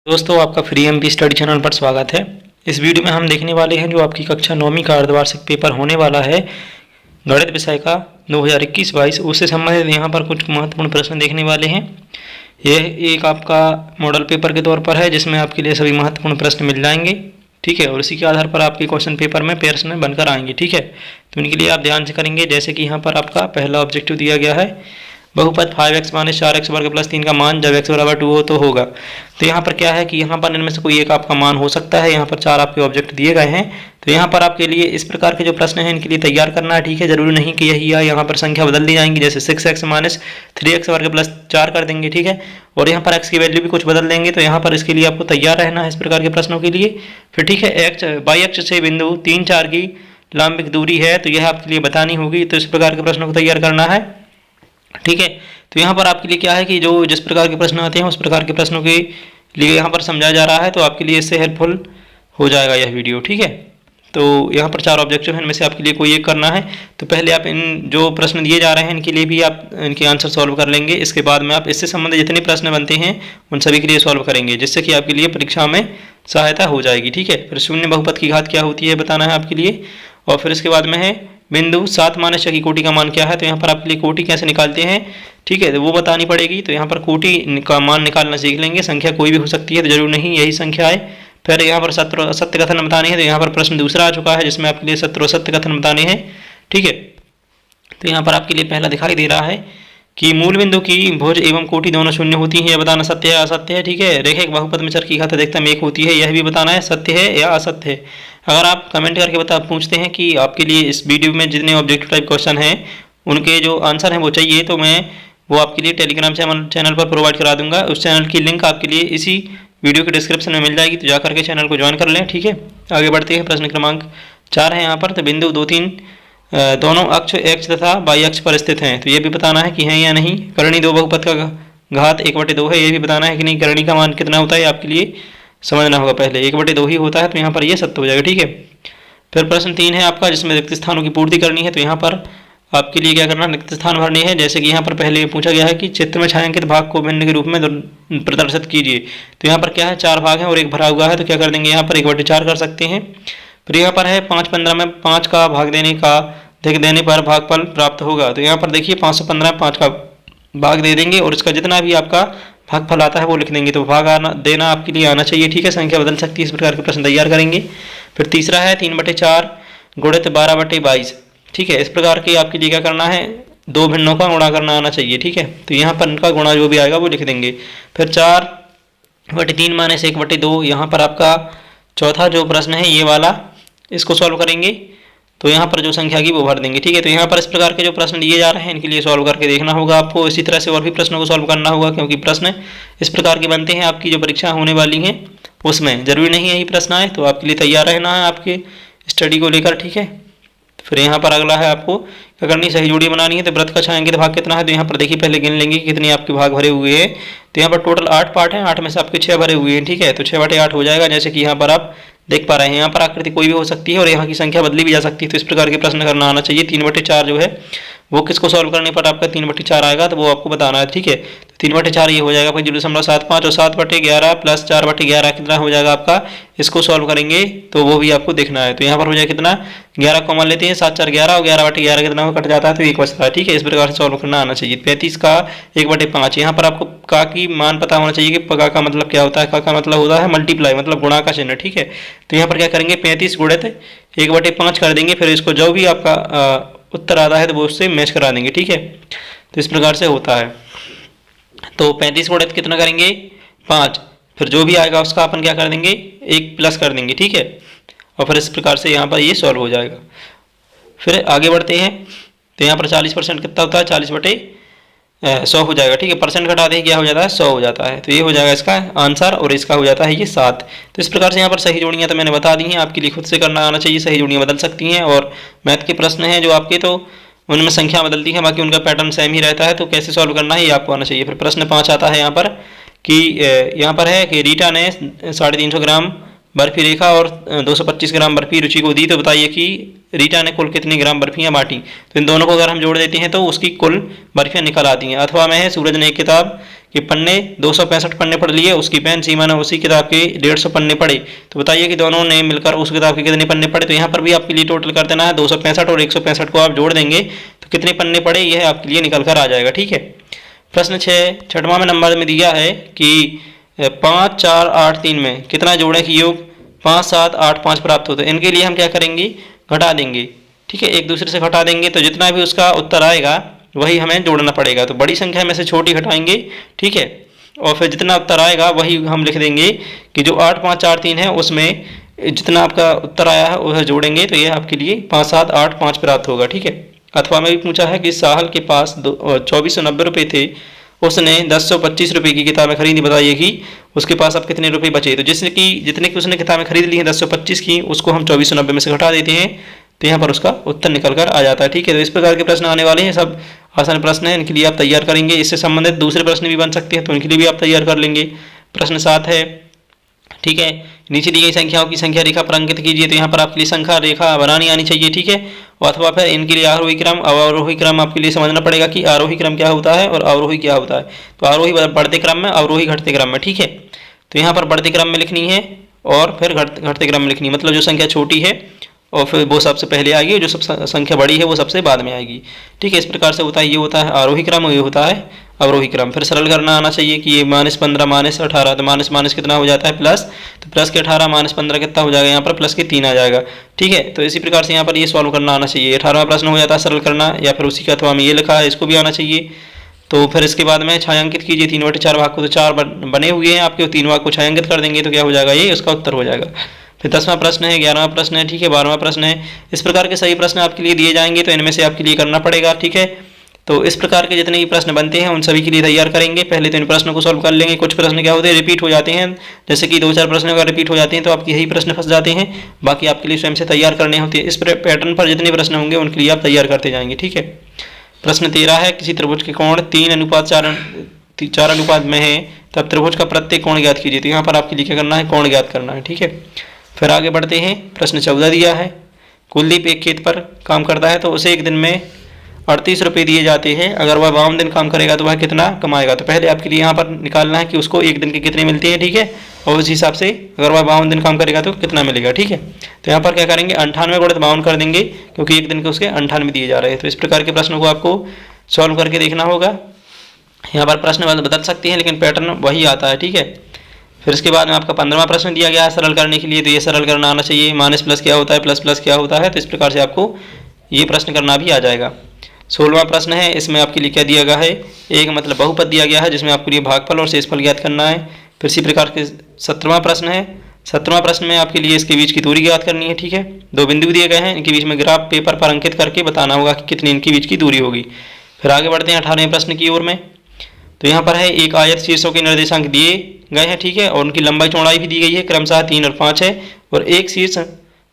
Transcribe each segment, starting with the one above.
दोस्तों आपका free MP study channel पर स्वागत है। इस वीडियो में हम देखने वाले हैं जो आपकी कक्षा 9वीं का अर्धवार्षिक पेपर होने वाला है गणित विषय का 2021-22 उससे संबंधित यहाँ पर कुछ महत्वपूर्ण प्रश्न देखने वाले हैं। यह एक आपका मॉडल पेपर के तौर पर है जिसमें आपके लिए सभी महत्वपूर्ण प्रश्न मिल जाएंगे, ठीक है। और इसी के आधार पर आपके क्वेश्चन पेपर में प्रश्न बनकर आएंगे, ठीक है। तो इनके लिए आप ध्यान से करेंगे। जैसे कि यहाँ पर आपका पहला ऑब्जेक्टिव दिया गया है, बहुपद 5x - 4x वर्ग प्लस 3 का मान जब x बराबर 2 हो तो होगा। तो यहाँ पर क्या है कि यहाँ पर इनमें से कोई एक आपका मान हो सकता है। यहाँ पर 4 आपके ऑब्जेक्ट दिए गए हैं। तो यहाँ पर आपके लिए इस प्रकार के जो प्रश्न हैं इनके लिए तैयार करना है, ठीक है। जरूरी नहीं कि यही आए, यहाँ पर संख्या बदल दी जाएंगी। जैसे 6x - 3x वर्ग प्लस 4 कर देंगे, ठीक है। और यहाँ पर x की वैल्यू भी कुछ बदल देंगे। तो यहाँ पर इसके लिए आपको तैयार रहना है इस प्रकार के प्रश्नों के लिए। फिर ठीक है, बाई अक्ष से बिंदु 3, 4 की लंबिक दूरी है तो यह आपके लिए बतानी होगी। तो इस प्रकार के प्रश्नों को तैयार करना है, ठीक है। तो यहाँ पर आपके लिए क्या है कि जो जिस प्रकार के प्रश्न आते हैं उस प्रकार के प्रश्नों के लिए यहाँ पर समझाया जा रहा है। तो आपके लिए इससे हेल्पफुल हो जाएगा यह वीडियो, ठीक है। तो यहाँ पर 4 ऑब्जेक्टिव हैं, इनमें से आपके लिए कोई एक करना है। तो पहले आप इन जो प्रश्न दिए जा रहे हैं इनके लिए भी आप इनके आंसर सॉल्व कर लेंगे। इसके बाद में आप इससे संबंधित जितने प्रश्न बनते हैं उन सभी के लिए सॉल्व करेंगे, जिससे कि आपके लिए परीक्षा में सहायता हो जाएगी, ठीक है। फिर शून्य बहुपद की घात क्या होती है बताना है आपके लिए। और फिर इसके बाद में है बिंदु 7 - 6 की कोटि का मान क्या है। तो यहाँ पर आपके लिए कोटि कैसे निकालते हैं, ठीक है, तो वो बतानी पड़ेगी। तो यहाँ पर कोटि का मान निकालना सीख लेंगे। संख्या कोई भी हो सकती है, तो जरूर नहीं यही संख्या है। फिर यहाँ पर सत्य कथन बताने हैं। तो यहाँ पर प्रश्न दूसरा आ चुका है जिसमें आपके लिए सत्य कथन बताने हैं, ठीक है। तो यहाँ पर आपके लिए पहला दिखाई दे रहा है कि मूल बिंदु की भुज एवं कोटि दोनों शून्य होती हैं, यह बताना सत्य है असत्य है, ठीक है। रेखिक बहुपद में चर की घात अधिकतम 1 होती है, यह भी बताना है सत्य है या असत्य है। अगर आप कमेंट करके पूछते हैं कि आपके लिए इस वीडियो में जितने ऑब्जेक्टिव टाइप क्वेश्चन हैं उनके जो आंसर हैं वो चाहिए, तो मैं वो आपके लिए टेलीग्राम चैनल पर प्रोवाइड करा दूंगा। उस चैनल की लिंक आपके लिए इसी वीडियो के डिस्क्रिप्शन में मिल जाएगी, तो जाकर के चैनल को ज्वाइन कर लें, ठीक है। आगे बढ़ते हैं। प्रश्न क्रमांक 4 है यहाँ पर। तो बिंदु 2, 3 दोनों अक्ष x तथा y अक्ष पर स्थित हैं, तो ये भी बताना है कि हैं या नहीं। करणी 2 बहुपद का घात 1/2 है, ये भी बताना है कि नहीं। करणी का मान कितना होता है आपके लिए समझना होगा। पहले 1/2 ही होता है, तो यहाँ पर ये सत्य हो जाएगा, ठीक है। फिर प्रश्न 3 है आपका जिसमें रिक्त स्थानों की पूर्ति करनी है। तो यहाँ पर आपके लिए क्या करना है, रिक्त स्थान भरने हैं। जैसे कि यहाँ पर पहले पूछा गया है कि चित्र में छायांकित भाग को भिन्न के रूप में प्रदर्शित कीजिए। तो यहाँ पर क्या है, 4 भाग हैं और एक भरा हुआ है, तो क्या कर देंगे यहाँ पर 1/4 कर सकते हैं। फिर यहाँ पर है 5/15 में 5 का भाग देने पर भागफल प्राप्त होगा। तो यहाँ पर देखिए 515 में 5 का भाग दे देंगे और इसका जितना भी आपका भागफल आता है वो लिख देंगे। तो भाग देना आपके लिए आना चाहिए, ठीक है। संख्या बदल सकती है, इस प्रकार के प्रश्न तैयार करेंगे। फिर तीसरा है 3/4 गुणित 12/22, ठीक है। इस प्रकार के आपके लिए क्या करना है, 2 भिन्नों का गुणा करना आना चाहिए, ठीक है। तो यहाँ पर इनका गुणा जो भी आएगा वो लिख देंगे। फिर 4/3 - 1/2, यहाँ पर आपका चौथा जो प्रश्न है ये वाला, इसको सॉल्व करेंगे। तो यहाँ पर जो संख्या की वो भर देंगे, ठीक है। तो यहाँ पर इस प्रकार के जो प्रश्न दिए जा रहे हैं इनके लिए सॉल्व करके देखना होगा आपको। इसी तरह से और भी प्रश्नों को सॉल्व करना होगा, क्योंकि प्रश्न इस प्रकार के बनते हैं आपकी जो परीक्षा होने वाली हैं उसमें। जरूरी नहीं यही प्रश्न आए, तो आपके लिए तैयार रहना है आपके स्टडी को लेकर, ठीक है। फिर यहाँ पर अगला है आपको क्या करनी, सही जोड़ी बनानी है। तो वृत्त का छायांकित भाग कितना है। तो यहाँ पर देखिए पहले गिन लेंगे कि कितने आपके भाग भरे हुए हैं। तो यहाँ पर टोटल 8 पार्ट हैं, 8 में से आपके 6 भरे हुए हैं, ठीक है। तो 6/8 हो जाएगा। जैसे कि यहाँ पर आप देख पा रहे हैं, यहाँ पर आकृति कोई भी हो सकती है और यहाँ की संख्या बदली भी जा सकती है। तो इस प्रकार के प्रश्न करना आना चाहिए। 3/4 जो है वो किसको सॉल्व करने पर आपका 3/4 आएगा, तो वो आपको बताना है, ठीक है। तो 3/4 ये हो जाएगा 0.75 और 7/11 प्लस 4/11 कितना हो जाएगा आपका, इसको सॉल्व करेंगे तो वो भी आपको देखना है। तो यहाँ पर हो जाए कितना, 11 कॉमन लेते हैं, 7 4 11 और 11/11 कितना कट जाता है, तो 1 बचता है, ठीक है। इस प्रकार से सॉल्व करना आना चाहिए। 35 का 1/5, यहाँ पर आपको का की मान पता होना चाहिए कि का मतलब क्या होता है। का मतलब होता है मल्टीप्लाई, मतलब गुणा का चिन्ह, ठीक है। तो यहाँ पर क्या करेंगे, 35 गुणित 1/5 कर देंगे। फिर इसको जो भी आपका उत्तर आता है तो वो उससे मैच करा देंगे, ठीक है। तो इस प्रकार से होता है। तो 35 गुणित कितना करेंगे, 5। फिर जो भी आएगा उसका अपन क्या कर देंगे, 1 प्लस कर देंगे, ठीक है। और फिर इस प्रकार से यहाँ पर ये सॉल्व हो जाएगा। फिर आगे बढ़ते हैं। तो यहाँ पर 40% कितना होता है, 40/100 हो जाएगा, ठीक है। परसेंट घटाते ही क्या हो जाता है, 100 हो जाता है। तो ये हो जाएगा इसका आंसर और इसका हो जाता है ये 7। तो इस प्रकार से यहाँ पर सही जोड़ियाँ तो मैंने बता दी हैं, आपके लिए खुद से करना आना चाहिए। सही जोड़ियाँ बदल सकती हैं और मैथ के प्रश्न हैं जो आपके, तो उनमें संख्या बदलती है, बाकी उनका पैटर्न सेम ही रहता है। तो कैसे सॉल्व करना है ये आपको आना चाहिए। फिर प्रश्न 5 आता है यहाँ पर कि यहाँ पर है कि रीटा ने 350 ग्राम बर्फी रेखा और 225 ग्राम बर्फी रुचि को दी, तो बताइए कि रीटा ने कुल कितनी ग्राम बर्फियाँ बांटी। तो इन दोनों को अगर हम जोड़ देते हैं तो उसकी कुल बर्फियाँ निकल आती हैं। अथवा में है सूरज ने एक किताब के पन्ने 265 पन्ने पढ़ लिए, उसकी बहन सीमा ने उसी किताब के 150 पन्ने पढ़े, तो बताइए कि दोनों ने मिलकर उस किताब के कितने पन्ने पढ़े। तो यहाँ पर भी आपके लिए टोटल कर देना है, 265 और 165 को आप जोड़ देंगे तो कितने पन्ने पढ़े यह आपके लिए निकल कर आ जाएगा। ठीक है। प्रश्न 6वां में नंबर में दिया है कि 5, 4, 8, 3 में कितना जोड़ें कि योग 5, 7, 8, 5 प्राप्त हो। तो इनके लिए हम क्या करेंगे, घटा देंगे। ठीक है, एक दूसरे से घटा देंगे तो जितना भी उसका उत्तर आएगा वही हमें जोड़ना पड़ेगा। तो बड़ी संख्या में से छोटी घटाएंगे। ठीक है, और फिर जितना उत्तर आएगा वही हम लिख देंगे कि जो 8, 5, 4, 3 है उसमें जितना आपका उत्तर आया है वह जोड़ेंगे तो यह आपके लिए 5, 7, 8, 5 प्राप्त होगा। ठीक है। अथवा में भी पूछा है कि साहल के पास 2490 रुपये थे, उसने 1025 रुपये की किताबें खरीदी, बताइए कि उसके पास अब कितने रुपए बचे। तो जितने की उसने किताबें खरीद ली हैं 1025 की, उसको हम 2490 में से घटा देते हैं तो यहाँ पर उसका उत्तर निकल कर आ जाता है। ठीक है, तो इस प्रकार के प्रश्न आने वाले हैं, सब आसान प्रश्न हैं, इनके लिए आप तैयार करेंगे। इससे संबंधित दूसरे प्रश्न भी बन सकते हैं तो इनके लिए भी आप तैयार कर लेंगे। प्रश्न 7 है। ठीक है, नीचे दी गई संख्याओं की संख्या रेखा पर अंकित कीजिए। तो यहाँ पर आपके लिए संख्या रेखा बनानी आनी चाहिए। ठीक है, अथवा फिर इनके लिए आरोही क्रम अवरोही क्रम आपके लिए समझना पड़ेगा कि आरोही क्रम क्या होता है और अवरोही क्या होता है। तो आरोही बढ़ते क्रम में, अवरोही घटते क्रम में। ठीक है, तो यहाँ पर बढ़ते क्रम में लिखनी है और फिर घटते क्रम में लिखनी है, मतलब जो संख्या छोटी है और फिर वो सबसे पहले आएगी और जो सब संख्या बड़ी है वो सबसे बाद में आएगी। ठीक है, इस प्रकार से होता है, ये होता है आरोही क्रम और ये होता है अवरोही क्रम। फिर सरल करना आना चाहिए कि ये -15 -18, तो माइनस कितना हो जाता है प्लस, तो प्लस के 18 -15 कितना हो जाएगा, यहाँ पर प्लस के 3 आ जाएगा। ठीक है, तो इसी प्रकार से यहाँ पर ये सॉल्व करना आना चाहिए। 18वां प्रश्न हो जाता है सरल करना, या फिर उसी के अथवा में ये लिखा है इसको भी आना चाहिए। तो फिर इसके बाद में छायांकित कीजिए 3/4 भाग को, तो 4 बने हुए हैं आपके, 3 भाग को छायांकित कर देंगे तो क्या हो जाएगा, ये उसका उत्तर हो जाएगा। फिर 10वां प्रश्न है, 11वां प्रश्न है, ठीक है, 12वां प्रश्न है। इस प्रकार के सही प्रश्न आपके लिए दिए जाएंगे तो इनमें से आपके लिए करना पड़ेगा। ठीक है, तो इस प्रकार के जितने भी प्रश्न बनते हैं उन सभी के लिए तैयार करेंगे। पहले तो इन प्रश्नों को सॉल्व कर लेंगे। कुछ प्रश्न क्या होते हैं, रिपीट हो जाते हैं, जैसे कि 2-4 प्रश्न अगर रिपीट हो जाते हैं तो आपके यही प्रश्न फंस जाते हैं, बाकी आपके लिए स्वयं से तैयार करने होते हैं। इस पैटर्न पर जितने प्रश्न होंगे उनके लिए आप तैयार करते जाएंगे। ठीक है, प्रश्न 13 है, किसी त्रिभुज के कोण 3:4 में है, तब त्रिभुज का प्रत्येक कोण ज्ञात कीजिए। तो यहाँ पर आपके लिए क्या करना है, कोण ज्ञात करना है। ठीक है, फिर आगे बढ़ते हैं। प्रश्न 14 दिया है, कुलदीप एक खेत पर काम करता है तो उसे एक दिन में 38 रुपये दिए जाते हैं, अगर वह 52 दिन काम करेगा तो वह कितना कमाएगा। तो पहले आपके लिए यहाँ पर निकालना है कि उसको एक दिन के कितने मिलते हैं। ठीक है, और उस हिसाब से अगर वह 52 दिन काम करेगा तो कितना मिलेगा। ठीक है, तो यहाँ पर क्या करेंगे, 98 गुणित 52 कर देंगे, क्योंकि एक दिन के उसके 98 दिए जा रहे हैं। तो इस प्रकार के प्रश्नों को आपको सॉल्व करके देखना होगा। यहाँ पर प्रश्न बदल सकते हैं लेकिन पैटर्न वही आता है। ठीक है, फिर इसके बाद में आपका 15वां प्रश्न दिया गया है सरल करने के लिए, तो ये सरल करना आना चाहिए। माइनस प्लस क्या होता है, प्लस प्लस क्या होता है, तो इस प्रकार से आपको ये प्रश्न करना भी आ जाएगा। 16वां प्रश्न है, इसमें आपके लिए क्या दिया गया है, एक मतलब बहुपद दिया गया है जिसमें आपके लिए भागफल और शेषफल ज्ञात करना है। फिर इसी प्रकार के 17वां प्रश्न है, 17वां प्रश्न में आपके लिए इसके बीच की दूरी ज्ञात करनी है। ठीक है, 2 बिंदु दिए गए हैं, इनके बीच में ग्राफ पेपर पर अंकित करके बताना होगा कि कितनी इनके बीच की दूरी होगी। फिर आगे बढ़ते हैं 18वें प्रश्न की ओर में। तो यहाँ पर है, एक आयत शीर्षों के निर्देशांक दिए गए हैं। ठीक है, और उनकी लंबाई चौड़ाई भी दी गई है, क्रमशः 3 और 5 है, और एक शीर्ष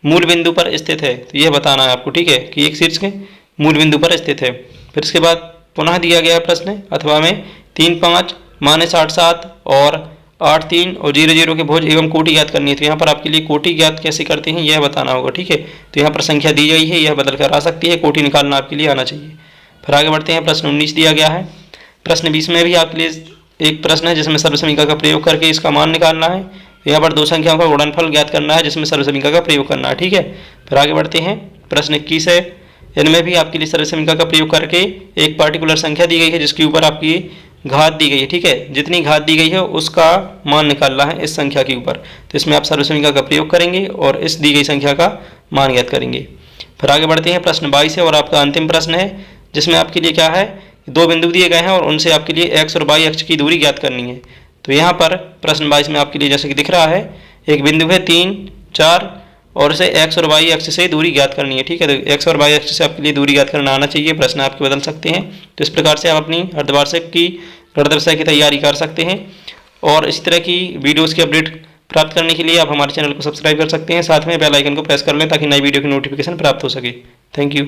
मूल बिंदु पर स्थित है। तो यह बताना है आपको। ठीक है, कि एक शीर्ष के मूल बिंदु पर स्थित है। फिर इसके बाद पुनः दिया गया प्रश्न अथवा में 3, 5, -8, 7 और 8, 3 और 0, 0 के भुज एवं कोटि ज्ञात करनी है। तो यहाँ पर आपके लिए कोटि ज्ञात कैसे करते हैं यह बताना होगा। ठीक है, तो यहाँ पर संख्या दी गई है, यह बदल कर आ सकती है, कोटि निकालना आपके लिए आना चाहिए। फिर आगे बढ़ते हैं, प्रश्न 19 दिया गया है। प्रश्न 20 में भी आपके लिए एक प्रश्न है जिसमें सर्वसमीका का प्रयोग करके इसका मान निकालना है। यहाँ पर 2 संख्याओं का गुणनफल ज्ञात करना है जिसमें सर्वसमीका का प्रयोग करना है। ठीक है, फिर आगे बढ़ते हैं। प्रश्न 21 है, इनमें भी आपके लिए सर्वसमीका का प्रयोग करके एक पार्टिकुलर संख्या दी गई है जिसके ऊपर आपकी घात दी गई है। ठीक है, जितनी घात दी गई है उसका मान निकालना है इस संख्या के ऊपर। तो इसमें आप सर्वसमीका का प्रयोग करेंगे और इस दी गई संख्या का मान ज्ञात करेंगे। फिर आगे बढ़ते हैं, प्रश्न 22 है और आपका अंतिम प्रश्न है जिसमें आपके लिए क्या है, 2 बिंदु दिए गए हैं और उनसे आपके लिए x और y अक्ष की दूरी ज्ञात करनी है। तो यहाँ पर प्रश्न 22 में आपके लिए जैसे कि दिख रहा है, एक बिंदु है 3, 4 और इसे x और y अक्ष से दूरी ज्ञात करनी है। ठीक है, तो x और y अक्ष से आपके लिए दूरी ज्ञात करना आना चाहिए। प्रश्न आपके बदल सकते हैं। तो इस प्रकार से आप अपनी अर्धवार्षिक की गणित विषय की तैयारी कर सकते हैं। और इस तरह की वीडियोज़ की अपडेट प्राप्त करने के लिए आप हमारे चैनल को सब्सक्राइब कर सकते हैं, साथ में बेल आइकन को प्रेस कर लें ताकि नई वीडियो की नोटिफिकेशन प्राप्त हो सके। Thank you.